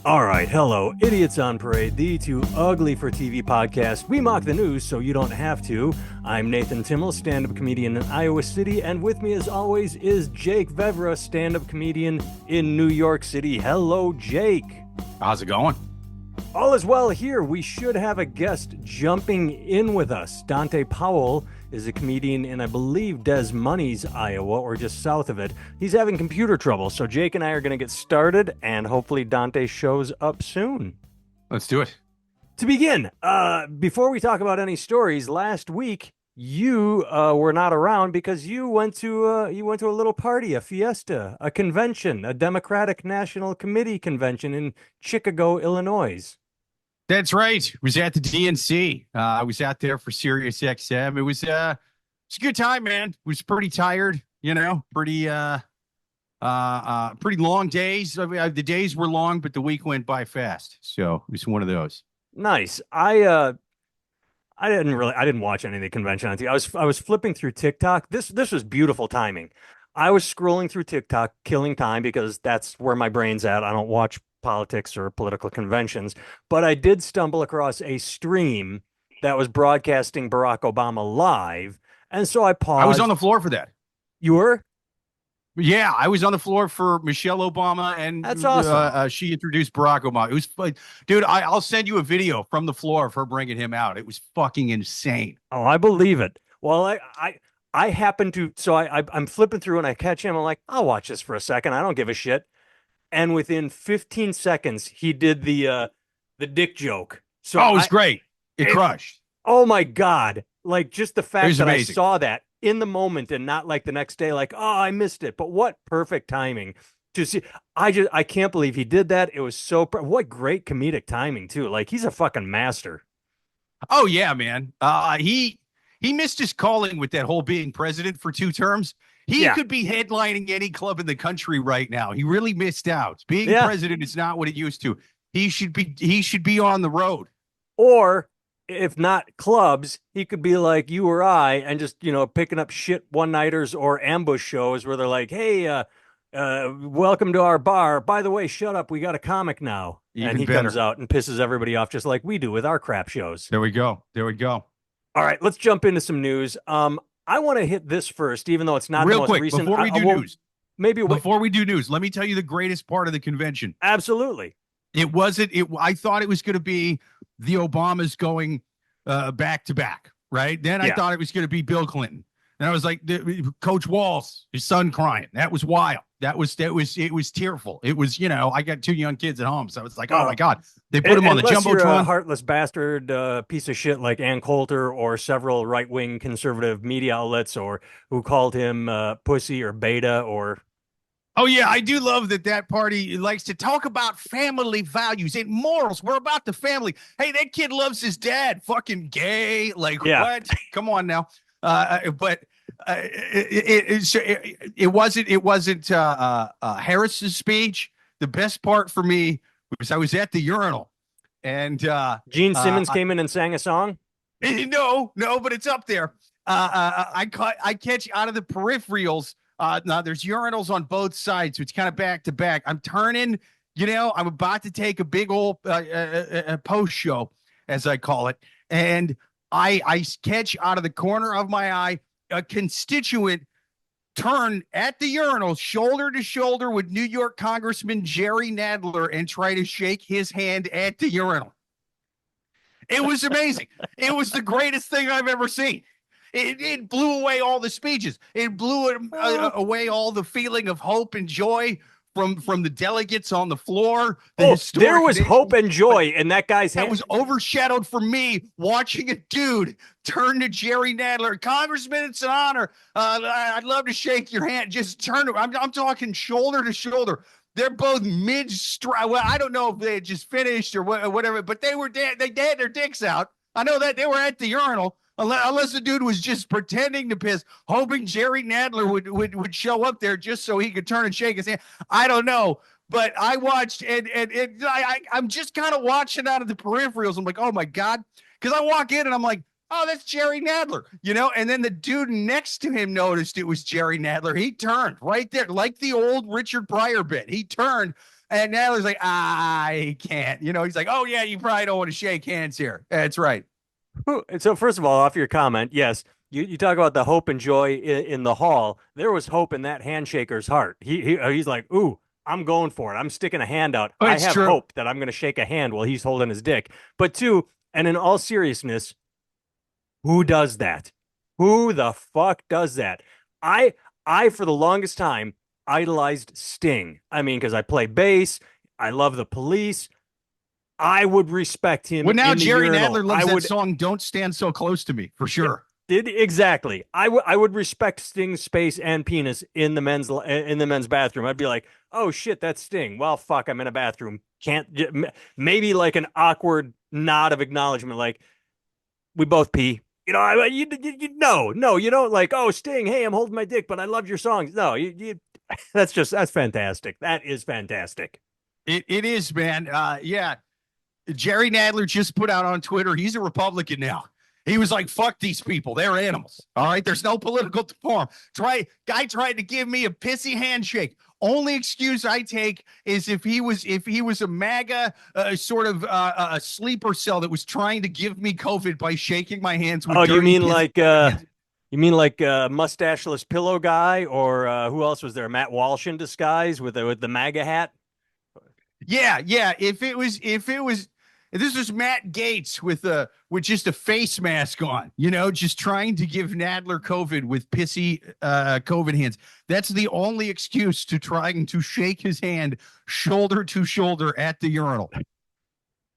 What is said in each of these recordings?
All right, hello, Idiots on Parade, the Too Ugly for TV podcast. We mock the news so you don't have to. I'm Nathan Timmel, stand-up comedian in Iowa City, and with me as always is Jake Vevra, stand-up comedian in New York City. Hello, Jake. How's it going? All is well here. We should have a guest jumping in with us. Dante Powell is a comedian in, I believe, Des Moines, Iowa, or just south of it. He's having computer trouble, so Jake and I are going to get started, and hopefully Dante shows up soon. Let's do it. To begin, before we talk about any stories, last week you were not around because you went to a little party, a fiesta, a convention, a Democratic National Committee convention in Chicago, Illinois. That's right. I was at the DNC. I was out there for Sirius XM. It was a good time, man. It was pretty tired, pretty long days. I mean, the days were long, but the week went by fast. So it was one of those. Nice. I didn't watch any of the convention. I was flipping through TikTok. This was beautiful timing. I was scrolling through TikTok, killing time because that's where my brain's at. I don't watch politics or political conventions, but I did stumble across a stream that was broadcasting Barack Obama live, and so I paused. I was on the floor for that. You were? Yeah, I was on the floor for Michelle Obama, and that's awesome. She introduced Barack Obama. It was like, dude, I'll send you a video from the floor of her bringing him out. It was fucking insane. Oh, I believe it. Well, I happen to, so I'm flipping through and I catch him. I'm like, I'll watch this for a second. I don't give a shit. And within 15 seconds, he did the dick joke. So it was great. It crushed. Oh my God. Like just the fact that amazing. I saw that in the moment and not like the next day, like, oh, I missed it. But what perfect timing to see. I can't believe he did that. It was so, what great comedic timing too. Like he's a fucking master. Oh yeah, man. He missed his calling with that whole being president for 2 terms. He could be headlining any club in the country right now. He really missed out. Being president is not what it used to. He should be on the road. Or if not clubs, he could be like you or I and just, picking up shit one-nighters or ambush shows where they're like, hey, welcome to our bar. By the way, shut up. We got a comic now. Even and he better. Comes out and pisses everybody off just like we do with our crap shows. There we go. All right, let's jump into some news. I want to hit this first, even though it's not real the most quick recent. before we do news. Before we do news, let me tell you the greatest part of the convention. Absolutely. I thought it was going to be the Obamas going back to back, right? Then I thought it was going to be Bill Clinton. And I was like, Coach Walls, his son crying. That was wild. It was tearful. It was, I got 2 young kids at home. So it's like, oh my God, they put him on the Jumbotron. You're a heartless bastard piece of shit like Ann Coulter or several right-wing conservative media outlets or who called him pussy or beta or. Oh, yeah, I do love that party likes to talk about family values and morals. We're about the family. Hey, that kid loves his dad. Fucking gay. Like, what? Come on now. But it wasn't Harris's speech. The best part for me was I was at the urinal and Gene Simmons came in and sang a song. No, but it's up there. I catch out of the peripherals. Now there's urinals on both sides, so it's kind of back to back. I'm turning, I'm about to take a big old post show, as I call it, and I catch out of the corner of my eye a constituent turn at the urinal, shoulder to shoulder with New York Congressman Jerry Nadler, and try to shake his hand at the urinal. It was amazing. It was the greatest thing I've ever seen. It blew away all the speeches. It blew away all the feeling of hope and joy from the delegates on the floor. There was hope and joy in that guy's hand. That was overshadowed for me watching a dude turn to Jerry Nadler. Congressman, it's an honor. I'd love to shake your hand. Just turn. I'm talking shoulder to shoulder. They're both mid-stride. Well, I don't know if they had just finished or whatever, but they had their dicks out. I know that they were at the urinal. Unless the dude was just pretending to piss, hoping Jerry Nadler would show up there just so he could turn and shake his hand. I don't know. But I watched, and I'm just kind of watching out of the peripherals. I'm like, oh, my God. Because I walk in, and I'm like, oh, that's Jerry Nadler, you know? And then the dude next to him noticed it was Jerry Nadler. He turned right there, like the old Richard Pryor bit. He turned, and Nadler's like, I can't. You know, he's like, oh, yeah, you probably don't want to shake hands here. That's right. And so, first of all, off your comment, yes, you talk about the hope and joy in the hall. There was hope in that handshaker's heart. He's like, ooh, I'm going for it. I'm sticking a hand out. Oh, I it's have true. hope that I'm going to shake a hand while he's holding his dick. But two, and in all seriousness, who does that? Who the fuck does that? I I for the longest time idolized Sting. I mean, because I play bass, I love the Police. I would respect him Well, now in the Jerry urinal. Nadler loves that song, Don't Stand So Close to Me, for sure. Did exactly. I would respect Sting's space and penis in the men's bathroom. I'd be like, oh shit, that's Sting. Well, fuck, I'm in a bathroom. Can't maybe like an awkward nod of acknowledgement, like we both pee. You know, no, you don't like, oh, Sting, hey, I'm holding my dick, but I love your songs. No, that's fantastic. That is fantastic. It is, man. Yeah. Jerry Nadler just put out on Twitter, he's a Republican now. He was like, fuck these people. They're animals. All right. There's no political deform. Guy tried to give me a pissy handshake. Only excuse I take is if he was a MAGA sort of a sleeper cell that was trying to give me COVID by shaking my hands with Oh, dirty hands. you mean like mustacheless pillow guy, or who else was there? Matt Walsh in disguise with the MAGA hat. Yeah, yeah. If this was Matt Gaetz with just a face mask on, you know, just trying to give Nadler COVID with pissy COVID hands. That's the only excuse to trying to shake his hand shoulder to shoulder at the urinal.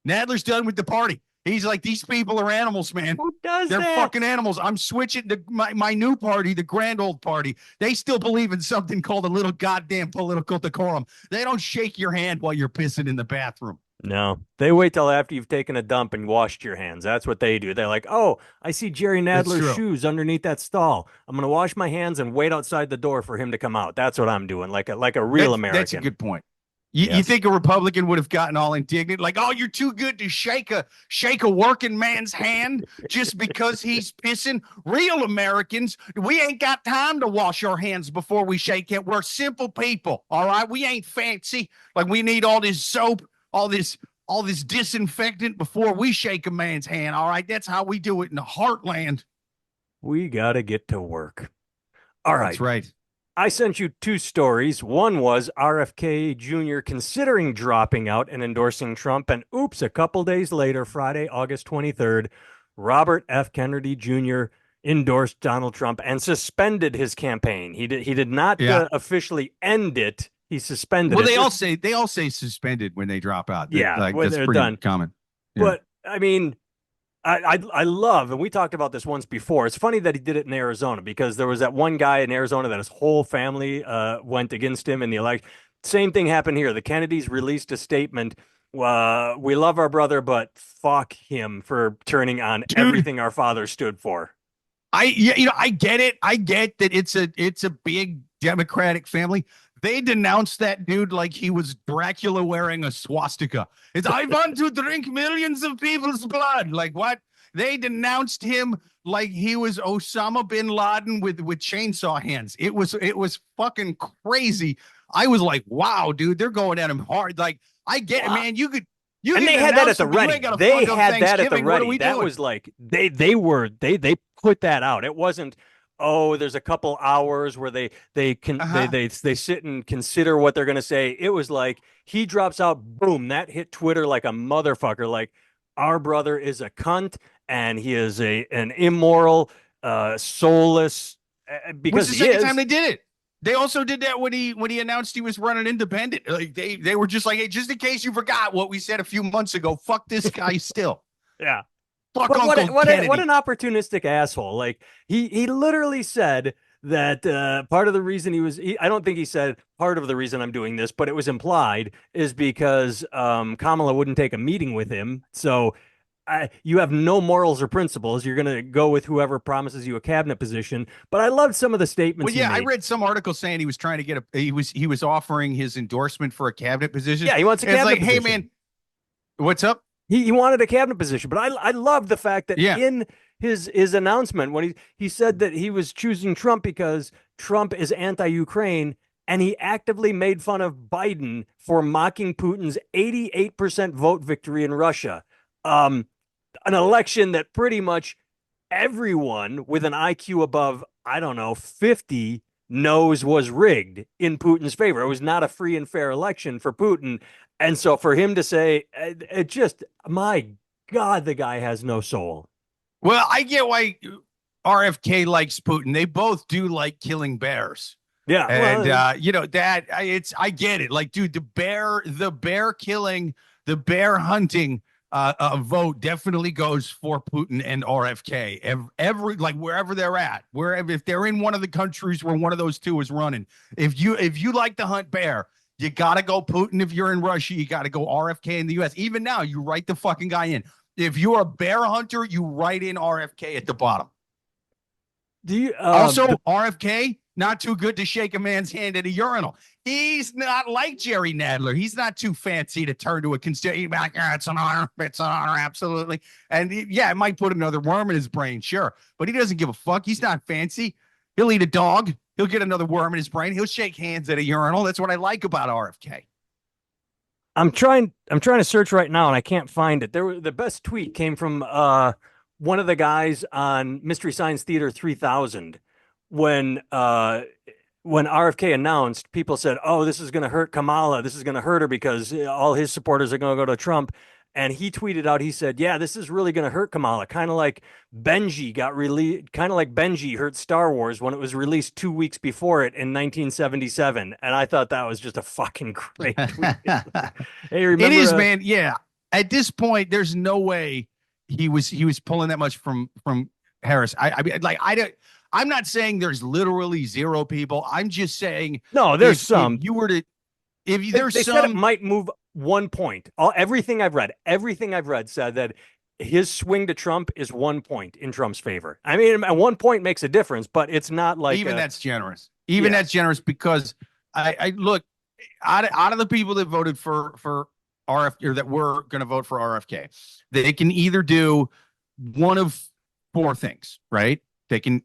Nadler's done with the party. He's like, these people are animals, man. Who does They're that? fucking animals. I'm switching to my new party, the grand old party. They still believe in something called a little goddamn political decorum. They don't shake your hand while you're pissing in the bathroom. No, they wait till after you've taken a dump and washed your hands. That's what they do. They're like, oh, I see Jerry That's Nadler's true. shoes underneath that stall. I'm gonna wash my hands and wait outside the door for him to come out. That's what I'm doing, like a real That's a American. good point. You Yes. think a Republican would have gotten all indignant, like, "Oh, you're too good to shake a working man's hand just because he's pissing"? Real Americans, we ain't got time to wash our hands before we shake it. We're simple people, all right. We ain't fancy. Like we need all this soap, all this disinfectant before we shake a man's hand. All right, that's how we do it in the heartland. We gotta get to work. All That's right. right. I sent you two stories. One was RFK Jr. considering dropping out and endorsing Trump. And oops, a couple days later, Friday, August 23rd, Robert F. Kennedy Jr. endorsed Donald Trump and suspended his campaign. He did not Yeah. Officially end it. He suspended Well, it. they all say suspended when they drop out. Yeah, Like when that's they're pretty done. common. Yeah. But I mean, I love, and we talked about this once before. It's funny that he did it in Arizona because there was that one guy in Arizona that his whole family went against him in the election. Same thing happened here. The Kennedys released a statement. We love our brother, but fuck him for turning on Dude, everything our father stood for. I get it. I get that it's a big Democratic family. They denounced that dude like he was Dracula wearing a swastika. I want to drink millions of people's blood. Like what? They denounced him like he was Osama bin Laden with chainsaw hands. It was fucking crazy. I was like, wow, dude, they're going at him hard. Like, I get it, man. And they had that at the ready. They had that at the ready. That was like they put that out. It wasn't, oh, there's a couple hours where they sit and consider what they're gonna say. It was like he drops out, boom, that hit Twitter like a motherfucker. Like our brother is a cunt and he is an immoral, soulless because What's the he second is. time they did it? They also did that when he announced he was running independent. Like they were just like, hey, just in case you forgot what we said a few months ago, fuck this guy still. Yeah. Fuck But Uncle Kennedy. what an opportunistic asshole. Like he literally said that part of the reason I don't think he said part of the reason I'm doing this, but it was implied is because Kamala wouldn't take a meeting with him. So you have no morals or principles. You're going to go with whoever promises you a cabinet position. But I loved some of the statements. Well, yeah, he I made. read some article saying he was trying to get he was offering his endorsement for a cabinet position. Yeah, he wants a And it's cabinet like, hey position. man, what's up? He wanted a cabinet position, but I love the fact that Yeah. in his announcement when he said that he was choosing Trump because Trump is anti-Ukraine, and he actively made fun of Biden for mocking Putin's 88% vote victory in Russia. Um, an election that pretty much everyone with an IQ above, I don't know, 50 knows was rigged in Putin's favor. It was not a free and fair election for Putin. And so for him to say, it just, my God, the guy has no soul. Well, I get why RFK likes Putin. They both do like killing bears. Yeah. And Well, that I get it. Like, dude, the bear killing, the bear hunting vote definitely goes for Putin and RFK. Every like wherever they're at, wherever if they're in one of the countries where one of those two is running, if you like to hunt bear, you gotta go Putin. If you're in Russia, you gotta go RFK in the US. Even now, you write the fucking guy in. If you're a bear hunter, you write in RFK at the bottom. do you, Also, RFK, not too good to shake a man's hand at a urinal. He's not like Jerry Nadler. He's not too fancy to turn to a constituent. Like, yeah, it's an honor. It's an honor. Absolutely. And yeah, it might put another worm in his brain. Sure. But he doesn't give a fuck. He's not fancy. He'll eat a dog. He'll get another worm in his brain. He'll shake hands at a urinal. That's what I like about RFK. I'm trying to search right now and I can't find it. The best tweet came from one of the guys on Mystery Science Theater 3000 when RFK announced, people said, "Oh, this is going to hurt Kamala. This is going to hurt her because all his supporters are going to go to Trump." And he tweeted out, he said, "Yeah, this is really going to hurt Kamala, kind of like Benji got released, kind of like Benji hurt Star Wars when it was released 2 weeks before it in 1977." And I thought that was just a fucking great tweet. Hey, It remember? is, man. Yeah. At this point, there's no way he was pulling that much from Harris. I mean, like I don't. I'm not saying there's literally zero people. I'm just saying No, there's some. if you were to if you, They, there's they said it some might move 1 point. Everything I've read said that his swing to Trump is 1 point in Trump's favor. I mean, 1 point makes a difference, but it's not like even that's generous. Even yeah. that's generous because I look out of the people that voted for RFK or that were going to vote for RFK, they can either do one of four things, right? They can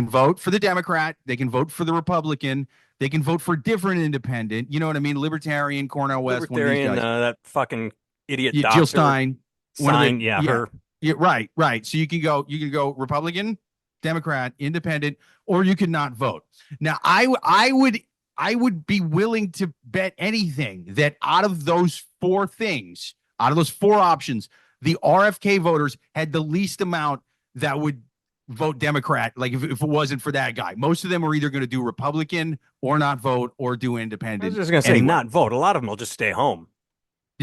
vote for the Democrat, they can vote for the Republican, they can vote for a different independent. You know what I mean? Libertarian, Cornell West, Libertarian, one of these guys. that fucking idiot Yeah, doctor Jill Stein, one of the sign, yeah, yeah, her. yeah, right. So you can go Republican, Democrat, Independent, or you could not vote. Now, I would be willing to bet anything that out of those four things, out of those four options, the RFK voters had the least amount that would vote Democrat. Like if it wasn't for that guy, most of them are either going to do Republican or not vote or do I Independent. was just gonna say anyway. not vote. A lot of them will just stay home.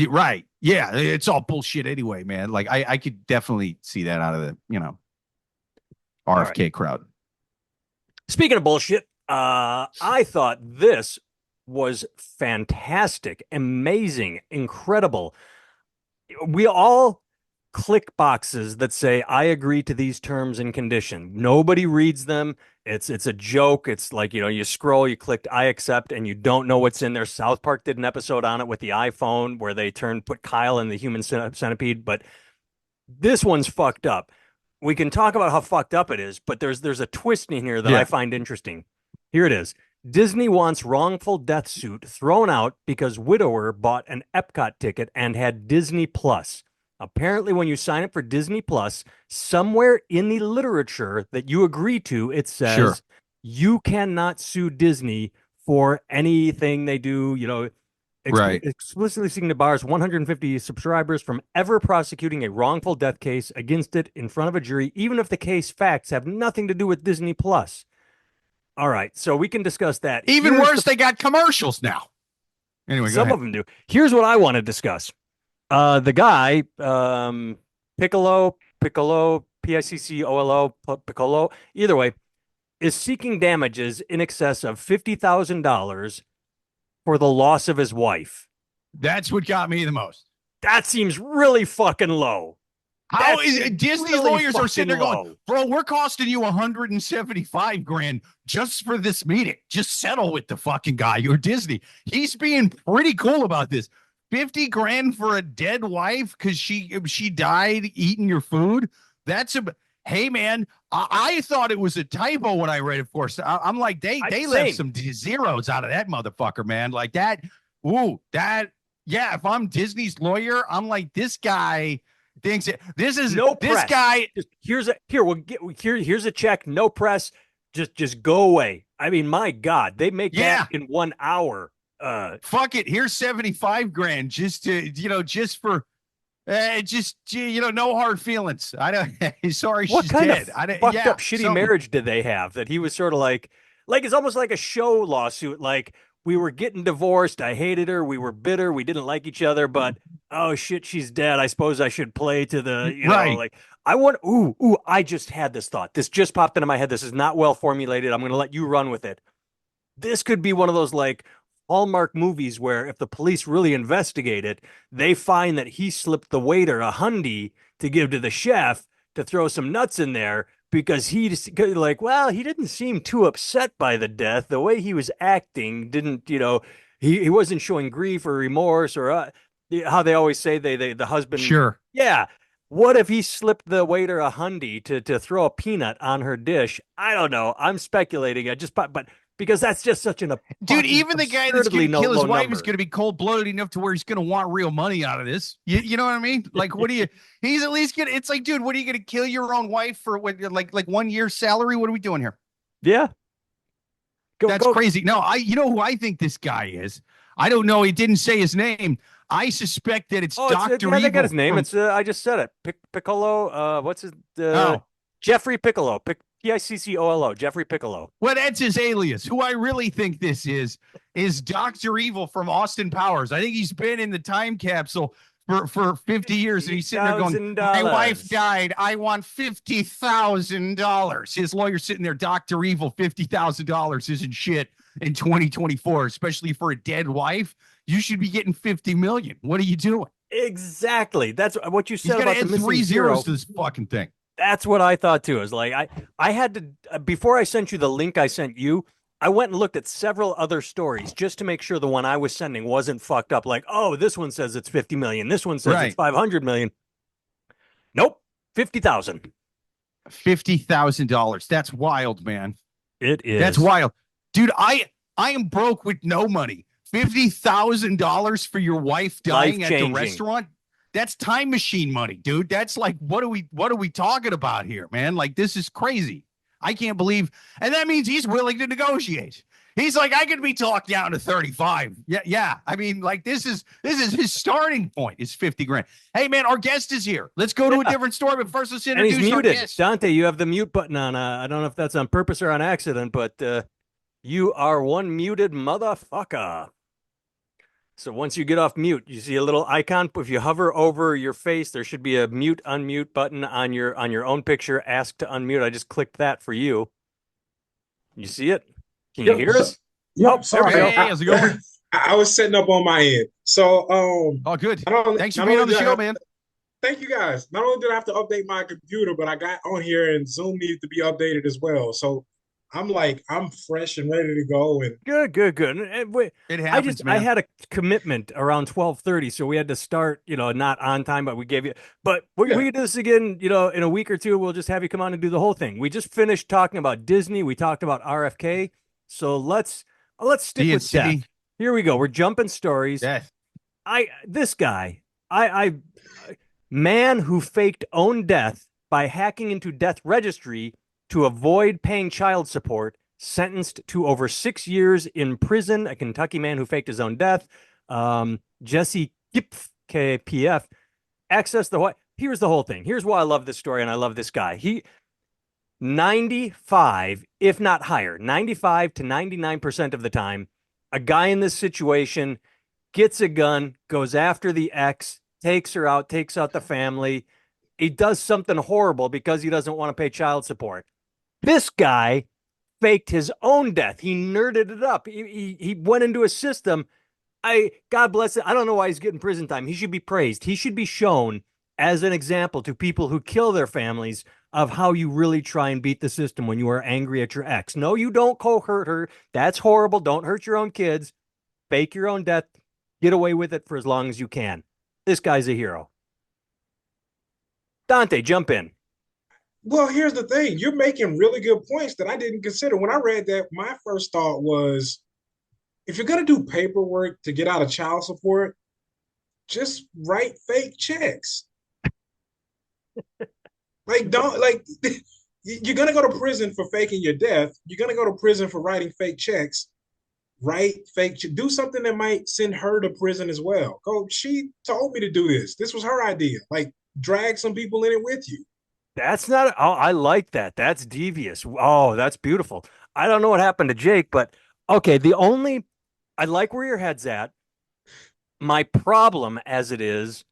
Right. Yeah. It's all bullshit anyway, man. Like I could definitely see that out of the, RFK crowd. Speaking of bullshit, I thought this was fantastic, amazing, incredible. We all click boxes that say I agree to these terms and condition. Nobody reads them. It's a joke. It's like, you scroll, you click I accept, and you don't know what's in there. South Park did an episode on it with the iPhone where they put Kyle in the human centipede, but this one's fucked up. We can talk about how fucked up it is, but there's a twist in here that I find interesting. Here it is. Disney wants wrongful death suit thrown out because widower bought an Epcot ticket and had Disney Plus. Apparently, when you sign up for Disney Plus, somewhere in the literature that you agree to, it says you cannot sue Disney for anything they do, explicitly seeking to bar 150 subscribers from ever prosecuting a wrongful death case against it in front of a jury, even if the case facts have nothing to do with Disney Plus. All right, so we can discuss that. Even worse, they got commercials now. Anyway, some of them do. Here's what I want to discuss. The guy, Piccolo, Piccolo, Piccolo, either way, is seeking damages in excess of $50,000 for the loss of his wife. That's what got me the most. That seems really fucking low. How is it? Disney's lawyers are sitting there going, bro, we're costing you $175,000 just for this meeting. Just settle with the fucking guy. You're Disney. He's being pretty cool about this. 50 grand for a dead wife because she died eating your food. That's a Hey man, I thought it was a typo when I read it first. I'm like, they left Same. some zeros out of that motherfucker, man. Like that. Ooh, that. Yeah, if I'm Disney's lawyer, I'm like, this guy thinks this is No this press. guy. Just here's a check. No press. Just go away. I mean, my God, they make that Yeah, in 1 hour. fuck it. Here's 75 grand just to just for just no hard feelings. I don't. Sorry, What she's kind dead. of I don't. fucked Yeah, up shitty something. marriage did they have that he was sort of like it's almost like a show lawsuit. Like we were getting divorced. I hated her. We were bitter. We didn't like each other, but oh shit, she's dead. I suppose I should play to the, Right. like I want, ooh, I just had this thought. This just popped into my head. This is not well formulated. I'm going to let you run with it. This could be one of those like Hallmark movies where if the police really investigate it, they find that he slipped the waiter a hundy to give to the chef to throw some nuts in there because he just like, well, he didn't seem too upset by the death. The way he was acting didn't, he wasn't showing grief or remorse or how they always say the husband, Sure. yeah. What if he slipped the waiter a hundy to throw a peanut on her dish? I don't know. I'm speculating. I just but because that's just such an Dude, fucking even the guy that's absurdly going to no kill his low wife is number. going to be cold blooded enough to where he's going to want real money out of this. You know what I mean? Like, what do you? He's at least going to. It's like, dude, what are you going to kill your own wife for? What, like 1 year's salary? What are we doing here? Yeah, go That's go. crazy. No, you know who I think this guy is. I don't know. He didn't say his name. I suspect that it's Oh, it's Doctor yeah, they got his Evil name. from. It's I just said it. Piccolo. What's his Oh, Jeffrey Piccolo. Piccolo. Jeffrey Piccolo. well, that's his alias. Who I really think this is Doctor Evil from Austin Powers. I think he's been in the time capsule for 50 years, and Fifty he's sitting there going, thousand "My wife dollars. died. I want $50,000." His lawyer's sitting there, Doctor Evil. $50,000 isn't shit in 2024, especially for a dead wife. You should be getting 50 million. What are you doing? Exactly. That's what you He's said got to about the add missing three zeros zero. to this fucking thing. That's what I thought too. Is like I had to before I sent you the link I sent you, I went and looked at several other stories just to make sure the one I was sending wasn't fucked up. Like, oh, this one says it's 50 million. This one says it's Right. 500 million. Nope. 50,000. $50,000. That's wild, man. It That's is wild. Dude, I am broke with no money. $50,000 for your wife life dying at the changing. restaurant? That's time machine money, dude. That's like what are we talking about here, man? Like this is crazy. I can't believe, and that means he's willing to negotiate. He's like, I could be talked down to 35. Yeah, yeah. I mean, like this is his starting point is 50 grand. Hey man, our guest is here. Let's go to a Yeah. different story, but first let's And he's introduce our muted. guest. Dante, you have the mute button on. I don't know if that's on purpose or on accident, but you are one muted motherfucker. So once you get off mute, you see a little icon. If you hover over your face, there should be a mute unmute button on your own picture. Ask to unmute. I just clicked that for you. You see it? Can you Yep. hear So, us? yep. Oh, there we Sorry. go. Hey, how's it going? I was setting up on my end. So, Oh, good. not only, Thanks for not being only on the did I show, have, man. thank you guys. Not only did I have to update my computer, but I got on here and Zoom needed to be updated as well. So I'm fresh and ready to go. And Good. It I happens, I man. had a commitment around 12:30, so we had to start, not on time, but we gave you. But we yeah, can do this again, in a week or two. We'll just have you come on and do the whole thing. We just finished talking about Disney. We talked about RFK, so let's stick with DNC. death. Here we go. We're jumping stories. Death. This guy, I man who faked own death by hacking into death registry to avoid paying child support, sentenced to over 6 years in prison. A Kentucky man who faked his own death. Jesse Kipf, KPF, accessed the what? Here's the whole thing. Here's why I love this story and I love this guy. He 95, if not higher, 95 to 99% of the time, a guy in this situation gets a gun, goes after the ex, takes her out, takes out the family. He does something horrible because he doesn't want to pay child support. This guy faked his own death. He nerded it up. He went into a system. God bless it. I don't know why he's getting prison time. He should be praised. He should be shown as an example to people who kill their families of how you really try and beat the system when you are angry at your ex. No, you don't hurt her. That's horrible. Don't hurt your own kids. Fake your own death. Get away with it for as long as you can. This guy's a hero. Dante, jump in. Well, here's the thing. You're making really good points that I didn't consider. When I read that, my first thought was if you're going to do paperwork to get out of child support, just write fake checks. Like, don't like you're going to go to prison for faking your death. You're going to go to prison for writing fake checks. Write fake, do something that might send her to prison as well. Go, she told me to do this. This was her idea. Like, drag some people in it with you. That's not, oh, I like that. That's devious. Oh, that's beautiful. I don't know what happened to Jake, but okay. I like where your head's at. My problem as it is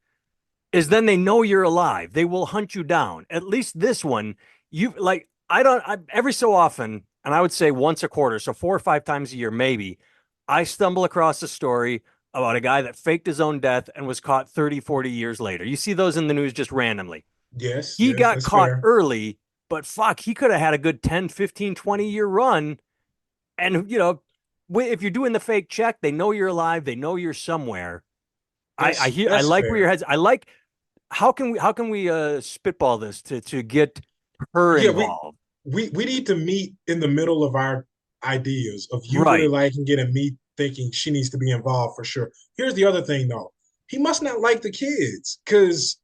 then they know you're alive. They will hunt you down. At least this one, you like, every so often, and I would say once a quarter, so 4 or 5 times a year, maybe, I stumble across a story about a guy that faked his own death and was caught 30, 40 years later. You see those in the news just randomly. Yes, He yes, got that's caught fair. early, but fuck, he could have had a good 10, 15, 20-year run. And, if you're doing the fake check, they know you're alive. They know you're somewhere. I That's like where your fair. head's. I like, how can we spitball this to get her Yeah, involved? we need to meet in the middle of our ideas of you really Right. liking it and me thinking she needs to be involved for sure. Here's the other thing though. He must not like the kids because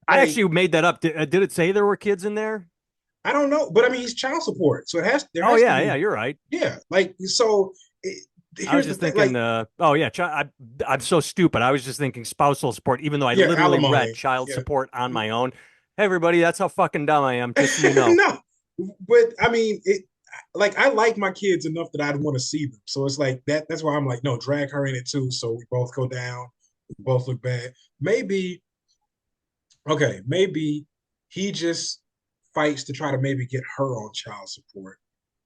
I like actually made that up. Did it say there were kids in there? I don't know, but I mean he's child support, so there Oh has to yeah, yeah, be you're right. yeah. Like so, I was here's the just thing. thinking, Like oh yeah, I'm so stupid. I was just thinking spousal support, even though I yeah, literally read alimony. child Yeah, support on my own. Hey, everybody, that's how fucking dumb I am, just so you know. no, but I mean it. Like I like my kids enough that I'd want to see them. So it's like that. That's why I'm like, no, drag her in it too. So we both go down. We both look bad. Maybe okay. Maybe he just fights to try to maybe get her on child support.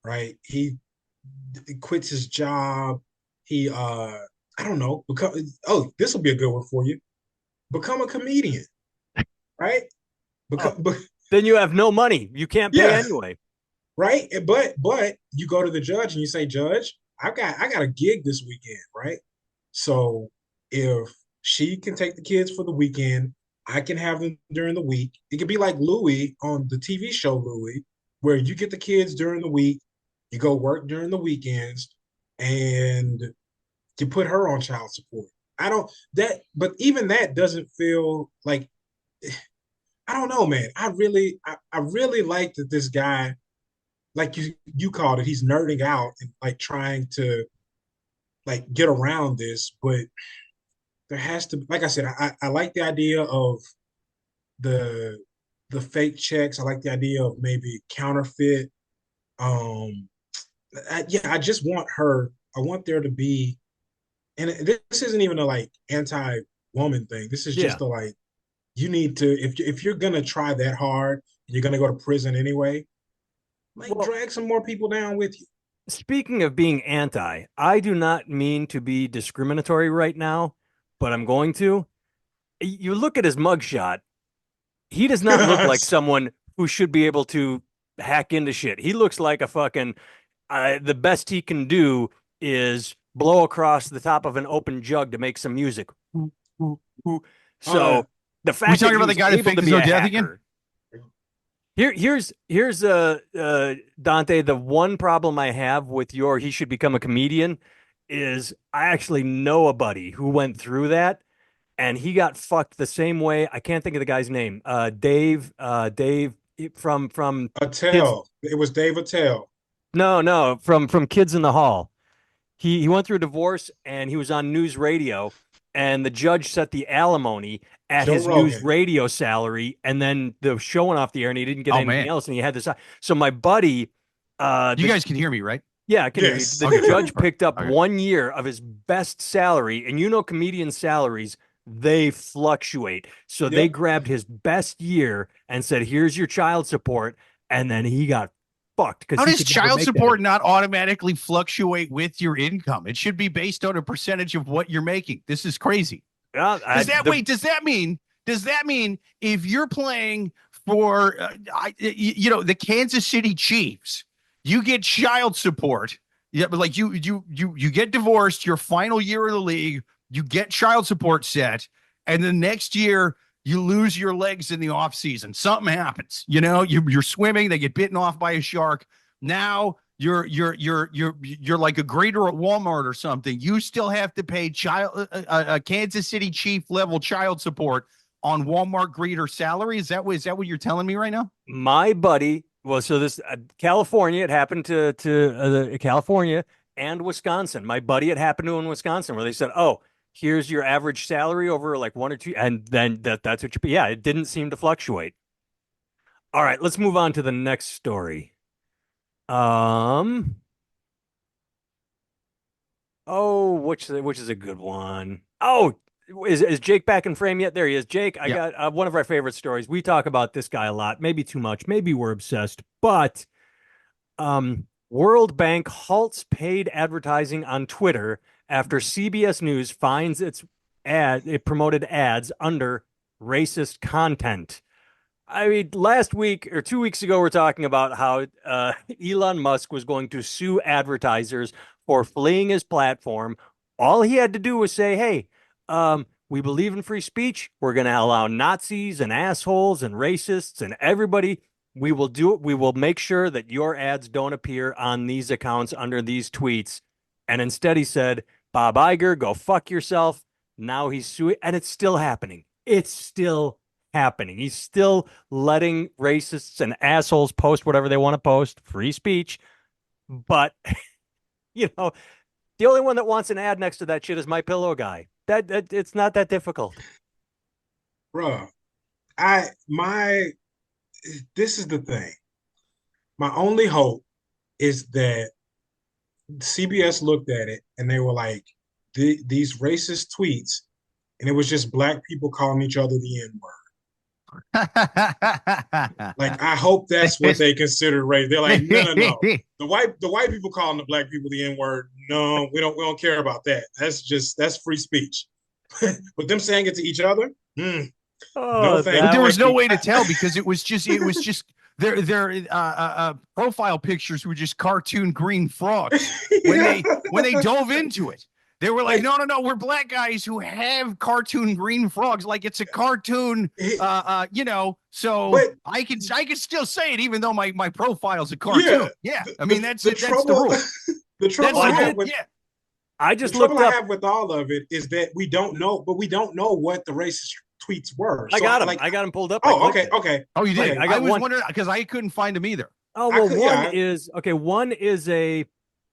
Right? He quits his job. He I don't know. Oh, this will be a good one for you. Become a comedian. Right? Oh, Become then you have no money. You can't pay yeah. anyway. Right? But you go to the judge and you say, Judge, I got a gig this weekend, right? So if she can take the kids for the weekend, I can have them during the week. It could be like Louis on the TV show Louis, where you get the kids during the week, you go work during the weekends, and you put her on child support. I don't that, but even that doesn't feel like I don't know, man. I really like that this guy like you called it, he's nerding out and like trying to like get around this, but there has to like I said, I like the idea of the the fake checks. I like the idea of maybe counterfeit. Um yeah, I just want her, I want there to be and this isn't even a like anti-woman thing. This is Yeah. just a like you need to if you're gonna try that hard, you're gonna go to prison anyway, like Well, drag some more people down with you. speaking of being anti, I do not mean to be discriminatory right now, but I'm going to. You look at his mugshot, he does not look like someone who should be able to hack into shit. He looks like a fucking, the best he can do is blow across the top of an open jug to make some music. uh, So the We fact that talking about the he's guy that able faked to his be a own death again? hacker. Here's Dante. The one problem I have with your he should become a comedian is I actually know a buddy who went through that and he got fucked the same way. I can't think of the guy's name. Dave from Kids. Attell. It was Dave Attell. No, from Kids in the Hall. He went through a divorce and he was on news radio and the judge set the alimony at Joe his news Rogan. radio salary and then the show went off the air and he didn't get Oh anything man, else and he had this. So my buddy, you the guys can hear me, right? yeah, I can hear you. Yes. The Okay, judge perfect. picked up Okay. 1 year of his best salary, and comedian salaries, they fluctuate. So they Yep. grabbed his best year and said, "Here's your child support," and then he got fucked because How he does could never child make that support again. not automatically fluctuate with your income? It should be based on a percentage of what you're making. This is crazy. Does that mean? Does that mean if you're playing for, the Kansas City Chiefs, you get child support Yeah, but like you get divorced your final year of the league, you get child support set, and the next year you lose your legs in the off season. Something happens. You're swimming, they get bitten off by a shark. Now you're like a greeter at Walmart or something. You still have to pay a Kansas City Chief level child support on Walmart greeter salary. Is that what you're telling me right now? My buddy, well, so this California, it happened to California and Wisconsin. My buddy, it happened to in Wisconsin, where they said, "Oh, here's your average salary over like 1 or 2," and then that's what you. Yeah, it didn't seem to fluctuate. All right, let's move on to the next story. Um, oh, which is a good one. Oh, is Jake back in frame yet? There he is. Jake, I Yeah. got one of our favorite stories. We talk about this guy a lot, maybe too much, maybe we're obsessed, but World Bank halts paid advertising on Twitter after CBS News finds it promoted ads under racist content. I mean, last week or 2 weeks ago, we're talking about how Elon Musk was going to sue advertisers for fleeing his platform. All he had to do was say, "Hey, we believe in free speech. We're going to allow Nazis and assholes and racists and everybody. We will do it. We will make sure that your ads don't appear on these accounts under these tweets." And instead, he said, "Bob Iger, go fuck yourself." Now he's suing, and it's still happening. It's still happening. He's still letting racists and assholes post whatever they want to post, free speech. But you know, the only one that wants an ad next to that shit is My Pillow guy. That it's not that difficult. Bruh. I my this is the thing. My only hope is that CBS looked at it and they were like, these racist tweets, and it was just black people calling each other the N word. Like, I hope that's what they consider race. They're like, no, no, no. The white people calling the black people the N word. No, we don't care about that. That's free speech. But them saying it to each other, no Oh, thank But you. there that was would no be way to tell because it was just their profile pictures were just cartoon green frogs. When Yeah. they dove into it, they were like, Like, no, no, no, we're black guys who have cartoon green frogs. Like it's a cartoon, so but I can still say it even though my profile's a yeah, cartoon. Yeah. the, I the, mean that's the that's the trouble rule. the That's trouble the I rule. have with Yeah. I the just trouble looked I up. have with all of it is that we don't know, but we don't know what the racist tweets were. I So got him. like, I got him pulled up. I oh, clicked okay, it. okay, Oh, you did? okay. I I got was one. wondering because I couldn't find them either. Oh, I well, could, one yeah. is okay. One is it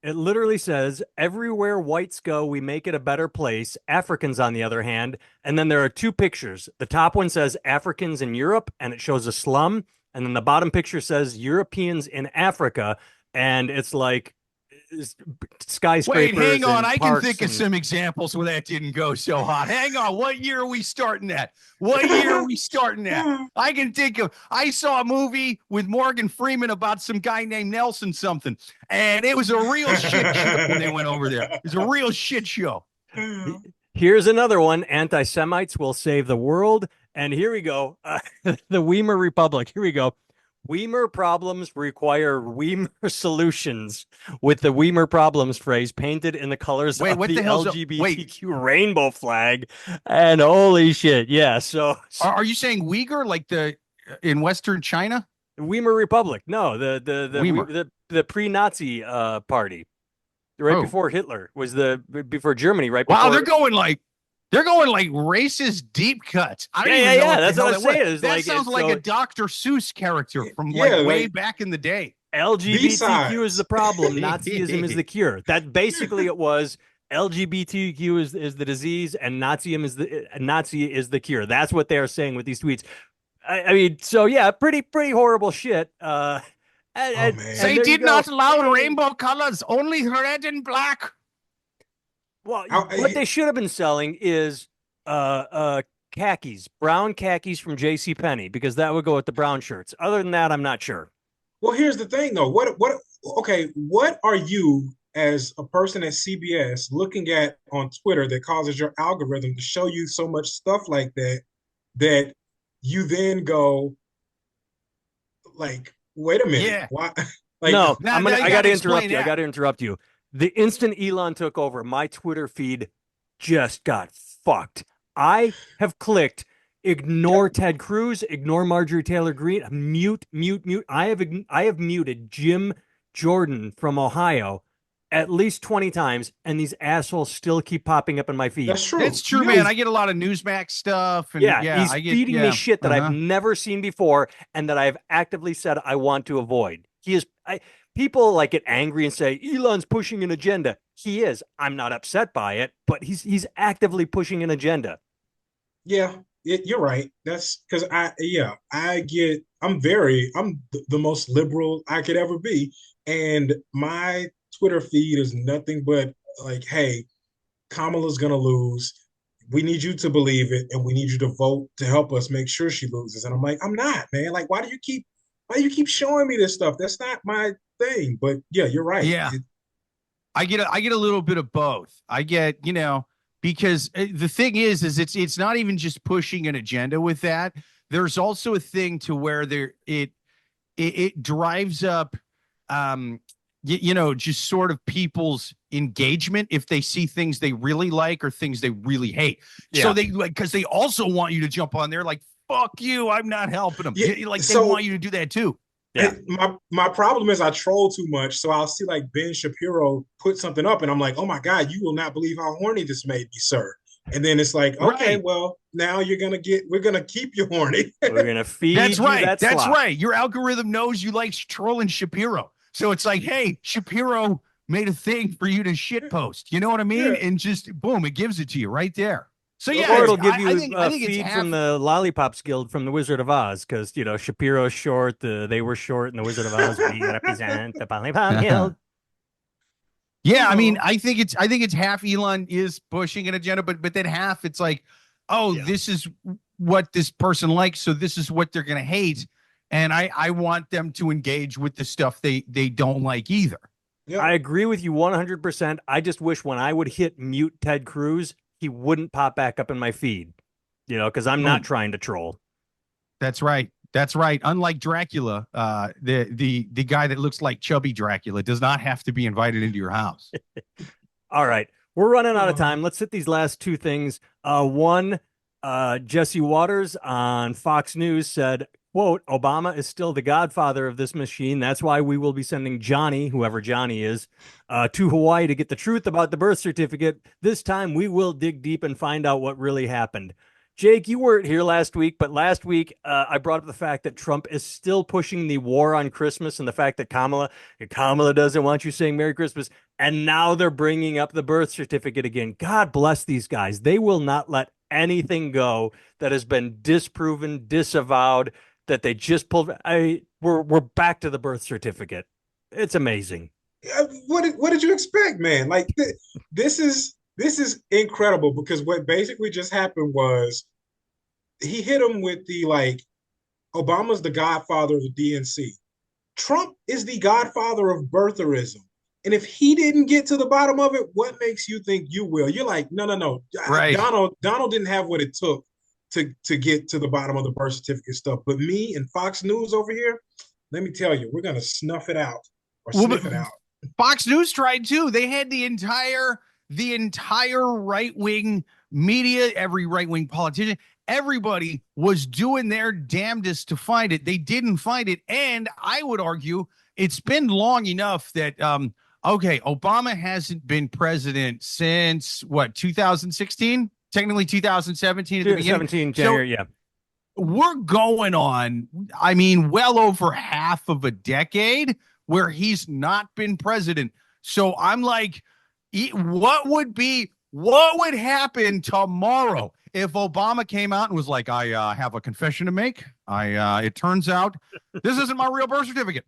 literally says, "Everywhere whites go, we make it a better place." Africans, on the other hand, and then there are two pictures. The top one says Africans in Europe, and it shows a slum. And then the bottom picture says Europeans in Africa, and it's like Wait, hang skyscrapers on. and I can parks think of and some examples where that didn't go so hot. Hang on. What year are we starting at? What year are we starting at? I can think of, I saw a movie with Morgan Freeman about some guy named Nelson something, and it was a real shit show when they went over there. It was a real shit show. Here's another one. Anti-Semites will save the world. And here we go. The Weimer Republic. Here we go. Weimer problems require Weimer solutions, with the Weimer problems phrase painted in the colors Wait, of what the the hell's up? Wait, LGBTQ rainbow flag. And holy shit. Yeah. So are you saying Uyghur like the in Western China? Weimer Republic. No, Weimer. the pre-Nazi party. Right Oh, before Hitler was before Germany, right wow. before. They're going like racist deep cuts. I don't Yeah, yeah, even know yeah. what the That's what hell I'm that was. saying. Is That like sounds it's like a so Dr. Seuss character from like Yeah, way like back in the day. LGBTQ is the B-sides. problem. Nazism is the cure. That basically it was. LGBTQ is the disease, and Nazi is the cure. That's what they are saying with these tweets. I mean, so yeah, pretty horrible shit. And, Oh and, man. and They there you did go. not allow rainbow colors, only red and black. Well, what I, they should have been selling is khakis, brown khakis from J.C. Penney, because that would go with the brown shirts. Other than that, I'm not sure. well, here's the thing though. Okay, what are you as a person at CBS looking at on Twitter that causes your algorithm to show you so much stuff like that you then go like, wait a minute, Yeah. why? Like, No, Now I you got got to to explain interrupt you. I that. got to interrupt you. The instant Elon took over, my Twitter feed just got fucked. I have clicked ignore Ted Cruz, ignore Marjorie Taylor Greene, mute, mute, mute. I have muted Jim Jordan from Ohio at least 20 times, and these assholes still keep popping up in my feed. That's true. That's true, man. I get a lot of Newsmax stuff, and he's feeding me shit that I've never seen before and that I've actively said I want to avoid. People like get angry and say Elon's pushing an agenda. He is. I'm not upset by it, but he's actively pushing an agenda. Yeah, you're right. That's because I'm the most liberal I could ever be. And my Twitter feed is nothing but like, hey, Kamala's going to lose. We need you to believe it. And we need you to vote to help us make sure she loses. And I'm like, I'm not, man. Like, why do you keep showing me this stuff? That's not my thing. But yeah, you're right. Yeah. I get a little bit of both. I get, because the thing is it's not even just pushing an agenda with that. There's also a thing to where it drives up, just sort of people's engagement if they see things they really like or things they really hate. Yeah. So they like, because they also want you to jump on there like, fuck you, I'm not helping them. Yeah, like they want you to do that too. Yeah. My problem is I troll too much. So I'll see like Ben Shapiro put something up and I'm like, oh my God, you will not believe how horny this made me, sir. And then it's like, okay, well, now we're going to keep you horny. We're going to feed That's right. That's slop. Right. Your algorithm knows you like trolling Shapiro. So it's like, hey, Shapiro made a thing for you to shit post. You know what I mean? Yeah. And just boom, it gives it to you right there. So yeah, or it'll give you a feed from the Lollipops Guild from the Wizard of Oz because Shapiro's short, they were short, and the Wizard of Oz we represent the Lollipop Guild. Yeah, I mean, I think it's half Elon is pushing an agenda, but then half it's like, this is what this person likes, so this is what they're gonna hate, and I want them to engage with the stuff they don't like either. Yeah. I agree with you 100%. I just wish when I would hit mute Ted Cruz, he wouldn't pop back up in my feed, because I'm not trying to troll. That's right. That's right. Unlike Dracula, the guy that looks like chubby Dracula does not have to be invited into your house. All right. We're running out of time. Let's hit these last two things. One, Jesse Waters on Fox News said, quote, Obama is still the godfather of this machine. That's why we will be sending Johnny, whoever Johnny is, to Hawaii to get the truth about the birth certificate. This time we will dig deep and find out what really happened. Jake, you weren't here last week, but last week I brought up the fact that Trump is still pushing the war on Christmas and the fact that Kamala doesn't want you saying Merry Christmas. And now they're bringing up the birth certificate again. God bless these guys. They will not let anything go that has been disproven, disavowed, that they just pulled. We're back to the birth certificate. It's amazing. What did you expect, man? Like this is incredible because what basically just happened was he hit him with the like Obama's the godfather of the DNC. Trump is the godfather of birtherism. And if he didn't get to the bottom of it, what makes you think you will? You're like, no. Right. Donald didn't have what it took to get to the bottom of the birth certificate stuff. But me and Fox News over here, let me tell you, we're going to snuff it out or sniff it out. Fox News tried too. They had the entire right-wing media, every right-wing politician, everybody was doing their damnedest to find it. They didn't find it. And I would argue it's been long enough that, Obama hasn't been president since 2016? Technically 2017 at the beginning. 17 January, yeah. We're going on, well over half of a decade where he's not been president. So I'm like, what would happen tomorrow if Obama came out and was like, I have a confession to make. It turns out this isn't my real birth certificate.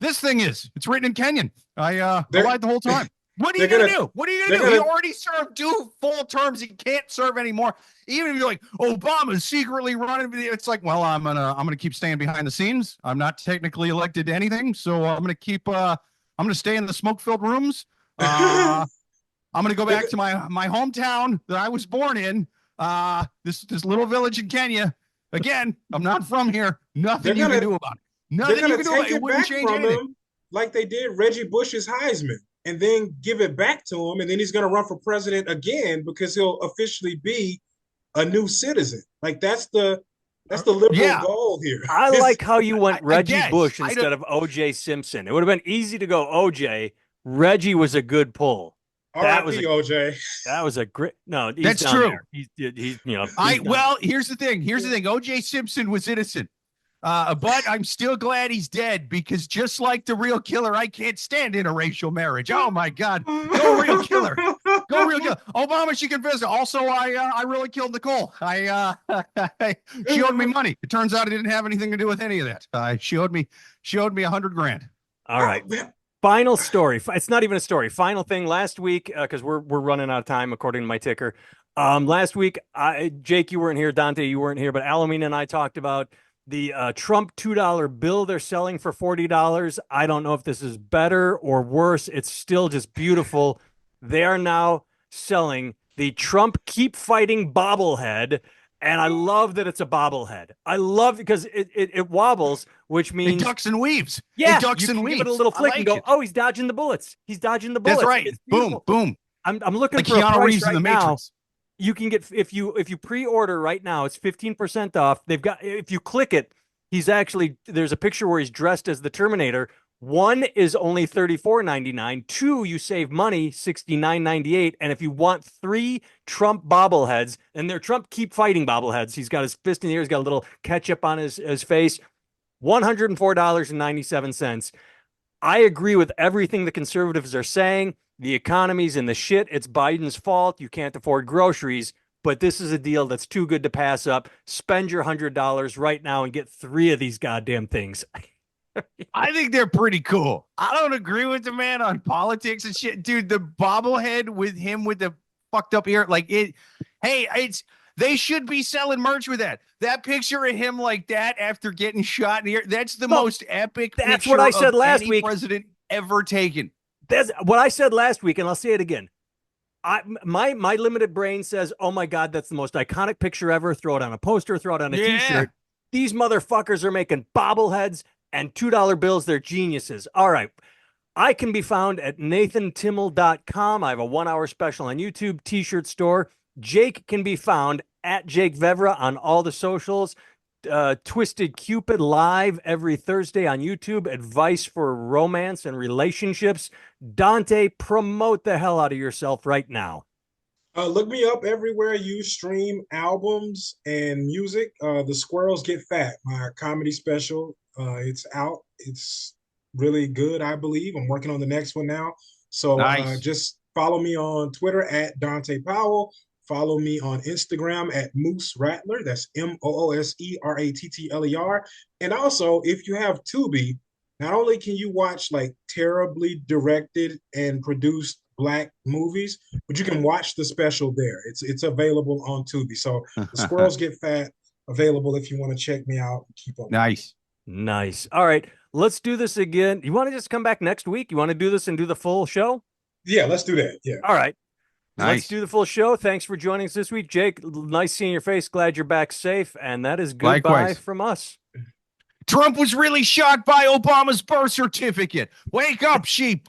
This thing is. It's written in Kenyan. I lied the whole time. What are you going to do? What are you going to do? He already served 2 full terms. He can't serve anymore. Even if you're like, Obama's secretly running, it's like, well, I'm gonna keep staying behind the scenes. I'm not technically elected to anything, so I'm gonna keep. I'm gonna stay in the smoke-filled rooms. I'm gonna go back to my hometown that I was born in. This little village in Kenya. Again, I'm not from here. Nothing you can do about it. Nothing you can do about it. It wouldn't change anything. Like they did Reggie Bush's Heisman. and then give it back to him, and then he's going to run for president again because he'll officially be a new citizen. Like that's the liberal Yeah. goal here. I like how you went I Reggie guess. Bush I instead of O.J. Simpson. It would have been easy to go O.J. Reggie was a good pull. That was R.I.P. a OJ. that was a great. No, he's That's down true. there. He's he's down. Well, here's the thing. O.J. Simpson was innocent. But I'm still glad he's dead because just like the real killer, I can't stand interracial marriage. Oh my God. Go real killer. Go real killer. Obama, she confessed. Also, I really killed Nicole. She owed me money. It turns out it didn't have anything to do with any of that. She owed me $100,000. All right. Final story. It's not even a story. Final thing. Last week, because we're running out of time according to my ticker. Last week, Jake, you weren't here. Dante, you weren't here. But Alameda and I talked about the Trump $2 bill they're selling for $40. I don't know if this is better or worse. It's still just beautiful. They are now selling the Trump Keep Fighting bobblehead. And I love that it's a bobblehead. I love because it wobbles, which means it ducks and weaves. yeah, It ducks you and can weaves. give it a little flick and go, it. oh, he's dodging the bullets. He's dodging the bullets. That's right. It's Boom, beautiful. boom. I'm looking Like for a Keanu price Reeves in right the now. Matrix. You can get if you pre-order right now, it's 15% off. They've got if you click it, there's a picture where he's dressed as the Terminator. One is only $34.99. Two, you save money, $69.98. And if you want 3 Trump bobbleheads, and they're Trump Keep Fighting bobbleheads, he's got his fist in the air, he's got a little ketchup on his face. $104.97. I agree with everything the conservatives are saying. The economy's in the shit. It's Biden's fault. You can't afford groceries. But this is a deal that's too good to pass up. Spend your $100 right now and get 3 of these goddamn things. I think they're pretty cool. I don't agree with the man on politics and shit. Dude, the bobblehead with him with the fucked up ear, like it. Hey, they should be selling merch with that. That picture of him like that after getting shot in the ear, that's the most epic That's picture what I said of last any week. president ever taken. That's what I said last week, and I'll say it again. My limited brain says, oh my God, that's the most iconic picture ever. Throw it on a poster, throw it on a t-shirt. These motherfuckers are making bobbleheads and $2 bills. They're geniuses. All right. I can be found at nathantimmel.com. I have a 1-hour special on YouTube, t-shirt store. Jake can be found at Jake Vevra on all the socials. Twisted Cupid live every Thursday on YouTube. Advice for romance and relationships. Dante, promote the hell out of yourself right now. Look me up everywhere you stream albums and music. The Squirrels Get Fat, my comedy special. It's out. It's really good, I believe. I'm working on the next one now. So Nice. just follow me on Twitter at Dante Powell. Follow me on Instagram at Moose Rattler. That's MOOSERATTLER. And also, if you have Tubi, not only can you watch like terribly directed and produced Black movies, but you can watch the special there. It's available on Tubi. So the Squirrels Get Fat, available if you want to check me out. Keep up. Nice. All right, let's do this again. You want to just come back next week? You want to do this and do the full show? Yeah, let's do that. Yeah. All right. Nice. Let's do the full show. Thanks for joining us this week, Jake. Nice seeing your face. Glad you're back safe. And that is goodbye Likewise. from us. Trump was really shocked by Obama's birth certificate. Wake up, sheep.